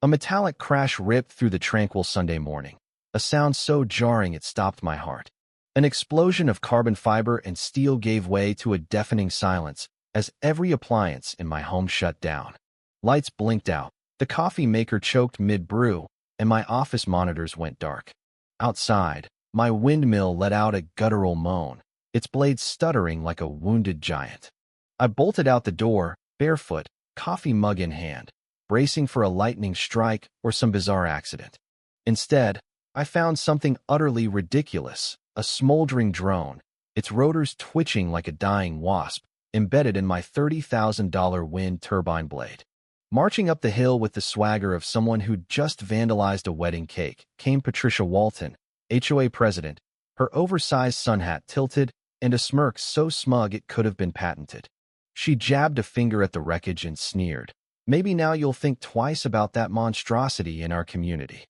A metallic crash ripped through the tranquil Sunday morning, a sound so jarring it stopped my heart. An explosion of carbon fiber and steel gave way to a deafening silence as every appliance in my home shut down. Lights blinked out, the coffee maker choked mid-brew, and my office monitors went dark. Outside, my windmill let out a guttural moan, its blades stuttering like a wounded giant. I bolted out the door, barefoot, coffee mug in hand, bracing for a lightning strike or some bizarre accident. Instead, I found something utterly ridiculous, a smoldering drone, its rotors twitching like a dying wasp, embedded in my $30,000 wind turbine blade. Marching up the hill with the swagger of someone who'd just vandalized a wedding cake came Patricia Walton, HOA president, her oversized sun hat tilted and a smirk so smug it could have been patented. She jabbed a finger at the wreckage and sneered, "Maybe now you'll think twice about that monstrosity in our community."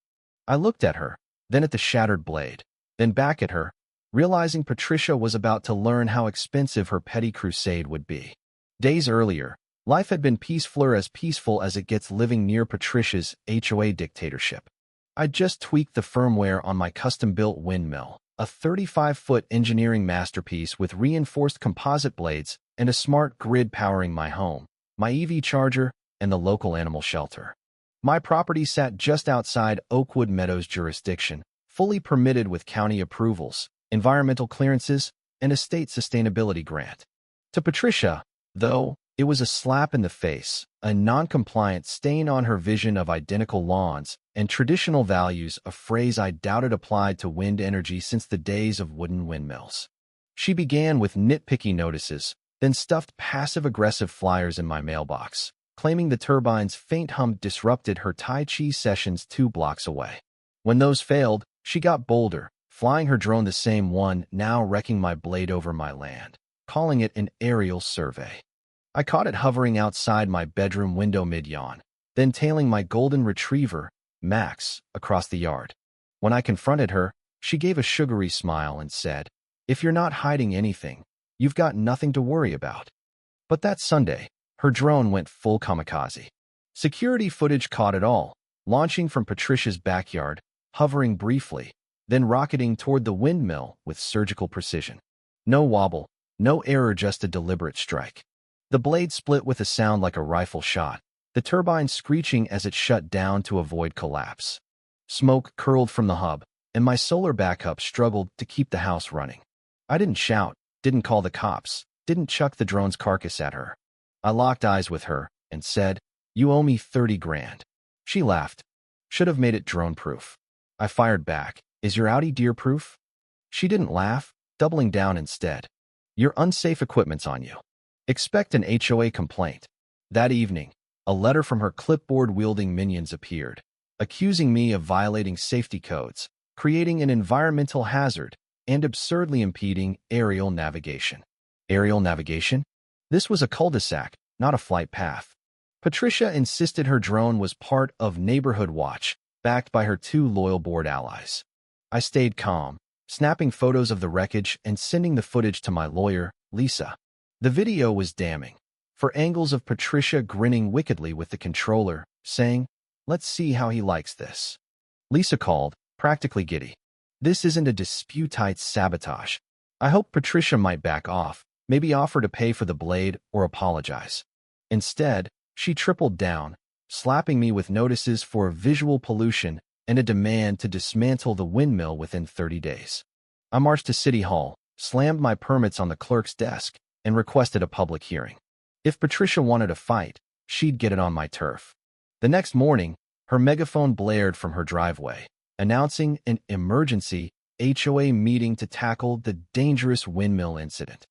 I looked at her, then at the shattered blade, then back at her, realizing Patricia was about to learn how expensive her petty crusade would be. Days earlier, life had been peaceful as it gets living near Patricia's HOA dictatorship. I'd just tweaked the firmware on my custom-built windmill, a 35-foot engineering masterpiece with reinforced composite blades and a smart grid powering my home, my EV charger, and the local animal shelter. My property sat just outside Oakwood Meadows jurisdiction, fully permitted with county approvals, environmental clearances, and a state sustainability grant. To Patricia, though, it was a slap in the face, a non-compliant stain on her vision of identical lawns and traditional values, a phrase I doubted applied to wind energy since the days of wooden windmills. She began with nitpicky notices, then stuffed passive-aggressive flyers in my mailbox, claiming the turbine's faint hum disrupted her Tai Chi sessions 2 blocks away. When those failed, she got bolder, flying her drone, the same one now wrecking my blade over my land, calling it an aerial survey. I caught it hovering outside my bedroom window mid-yawn, then tailing my golden retriever, Max, across the yard. When I confronted her, she gave a sugary smile and said, "If you're not hiding anything, you've got nothing to worry about." But that Sunday, her drone went full kamikaze. Security footage caught it all, launching from Patricia's backyard, hovering briefly, then rocketing toward the windmill with surgical precision. No wobble, no error, just a deliberate strike. The blade split with a sound like a rifle shot, the turbine screeching as it shut down to avoid collapse. Smoke curled from the hub, and my solar backup struggled to keep the house running. I didn't shout, didn't call the cops, didn't chuck the drone's carcass at her. I locked eyes with her and said, "You owe me 30 grand. She laughed. "Should have made it drone-proof." I fired back, "Is your Audi deer-proof?" She didn't laugh, doubling down instead. "Your unsafe equipment's on you. Expect an HOA complaint." That evening, a letter from her clipboard-wielding minions appeared, accusing me of violating safety codes, creating an environmental hazard, and absurdly impeding aerial navigation. Aerial navigation? This was a cul-de-sac, not a flight path. Patricia insisted her drone was part of Neighborhood Watch, backed by her 2 loyal board allies. I stayed calm, snapping photos of the wreckage and sending the footage to my lawyer, Lisa. The video was damning, for angles of Patricia grinning wickedly with the controller, saying, "Let's see how he likes this." Lisa called, practically giddy. "This isn't a dispute, it's sabotage." I hoped Patricia might back off, maybe offer to pay for the blade or apologize. Instead, she tripled down, slapping me with notices for visual pollution and a demand to dismantle the windmill within 30 days. I marched to City Hall, slammed my permits on the clerk's desk, and requested a public hearing. If Patricia wanted a fight, she'd get it on my turf. The next morning, her megaphone blared from her driveway, announcing an emergency HOA meeting to tackle the dangerous windmill incident.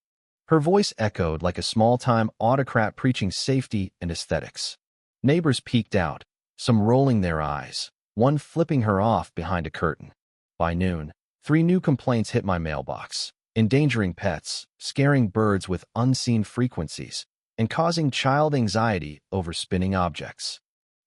Her voice echoed like a small-time autocrat preaching safety and aesthetics. Neighbors peeked out, some rolling their eyes, one flipping her off behind a curtain. By noon, 3 new complaints hit my mailbox, endangering pets, scaring birds with unseen frequencies, and causing child anxiety over spinning objects.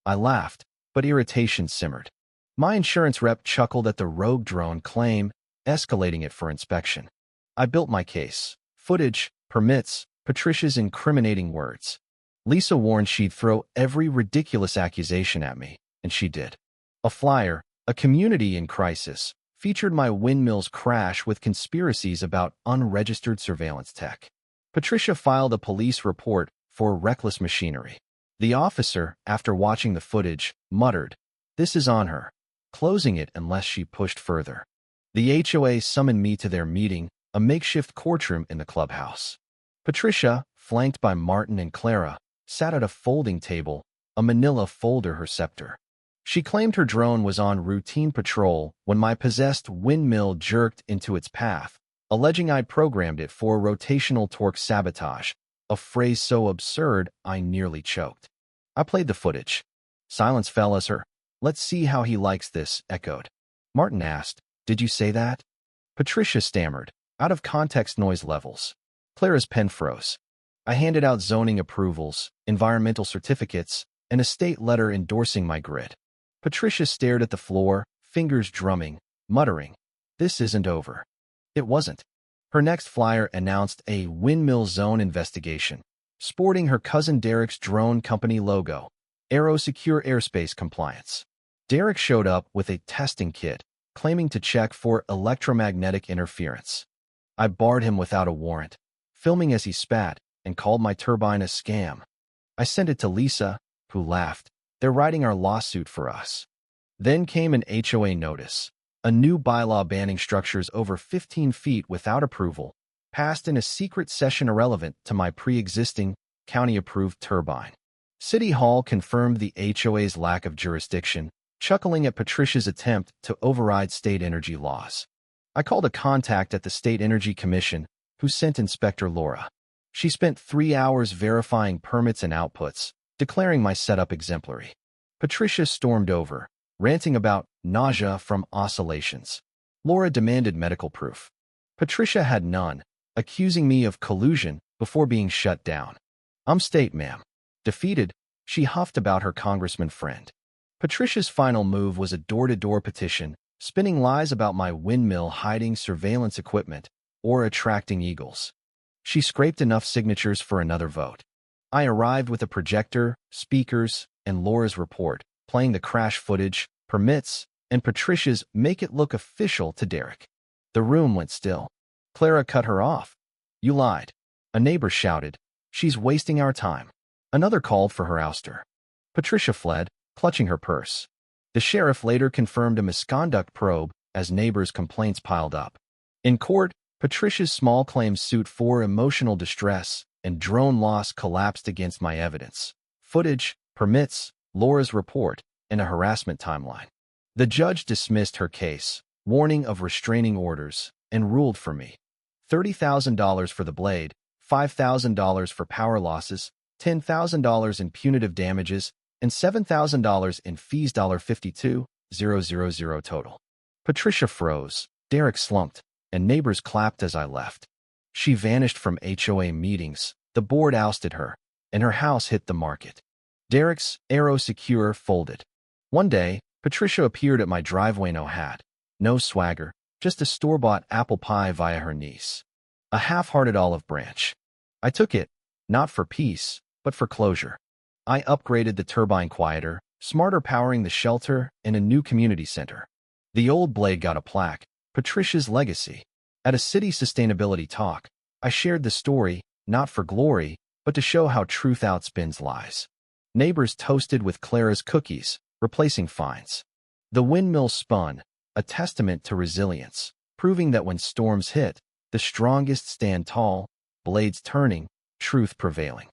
I laughed, but irritation simmered. My insurance rep chuckled at the rogue drone claim, escalating it for inspection. I built my case. Footage, permits, Patricia's incriminating words. Lisa warned she'd throw every ridiculous accusation at me, and she did. A flyer, a community in crisis, featured my windmill's crash with conspiracies about unregistered surveillance tech. Patricia filed a police report for reckless machinery. The officer, after watching the footage, muttered, "This is on her," closing it unless she pushed further. The HOA summoned me to their meeting, a makeshift courtroom in the clubhouse. Patricia, flanked by Martin and Clara, sat at a folding table, a manila folder her scepter. She claimed her drone was on routine patrol when my possessed windmill jerked into its path, alleging I'd programmed it for rotational torque sabotage, a phrase so absurd I nearly choked. I played the footage. Silence fell as her "Let's see how he likes this" echoed. Martin asked, "Did you say that?" Patricia stammered, out of context noise levels. Clara's pen froze. I handed out zoning approvals, environmental certificates, and a state letter endorsing my grid. Patricia stared at the floor, fingers drumming, muttering, "This isn't over." It wasn't. Her next flyer announced a windmill zone investigation, sporting her cousin Derek's drone company logo, Aero Secure Airspace Compliance. Derek showed up with a testing kit, claiming to check for electromagnetic interference. I barred him without a warrant, filming as he spat, and called my turbine a scam. I sent it to Lisa, who laughed. "They're writing our lawsuit for us." Then came an HOA notice, a new bylaw banning structures over 15 feet without approval, passed in a secret session irrelevant to my pre-existing, county-approved turbine. City Hall confirmed the HOA's lack of jurisdiction, chuckling at Patricia's attempt to override state energy laws. I called a contact at the State Energy Commission, who sent Inspector Laura. She spent 3 hours verifying permits and outputs, declaring my setup exemplary. Patricia stormed over, ranting about nausea from oscillations. Laura demanded medical proof. Patricia had none, accusing me of collusion before being shut down. "I'm state, ma'am." Defeated, she huffed about her congressman friend. Patricia's final move was a door-to-door petition, spinning lies about my windmill hiding surveillance equipment or attracting eagles. She scraped enough signatures for another vote. I arrived with a projector, speakers, and Laura's report, playing the crash footage, permits, and Patricia's "make it look official" to Derek. The room went still. Clara cut her off. "You lied." A neighbor shouted, "She's wasting our time." Another called for her ouster. Patricia fled, clutching her purse. The sheriff later confirmed a misconduct probe as neighbors' complaints piled up. In court, Patricia's small claims suit for emotional distress and drone loss collapsed against my evidence, footage, permits, Laura's report, and a harassment timeline. The judge dismissed her case, warning of restraining orders, and ruled for me. $30,000 for the blade, $5,000 for power losses, $10,000 in punitive damages, and $7,000 in fees. $52,000 total. Patricia froze, Derek slumped, and neighbors clapped as I left. She vanished from HOA meetings, the board ousted her, and her house hit the market. Derek's Aero Secure folded. One day, Patricia appeared at my driveway, no hat, no swagger, just a store-bought apple pie via her niece. A half-hearted olive branch. I took it, not for peace, but for closure. I upgraded the turbine quieter, smarter powering the shelter, and a new community center. The old blade got a plaque, Patricia's legacy. At a city sustainability talk, I shared the story, not for glory, but to show how truth outspins lies. Neighbors toasted with Clara's cookies, replacing fines. The windmill spun, a testament to resilience, proving that when storms hit, the strongest stand tall, blades turning, truth prevailing.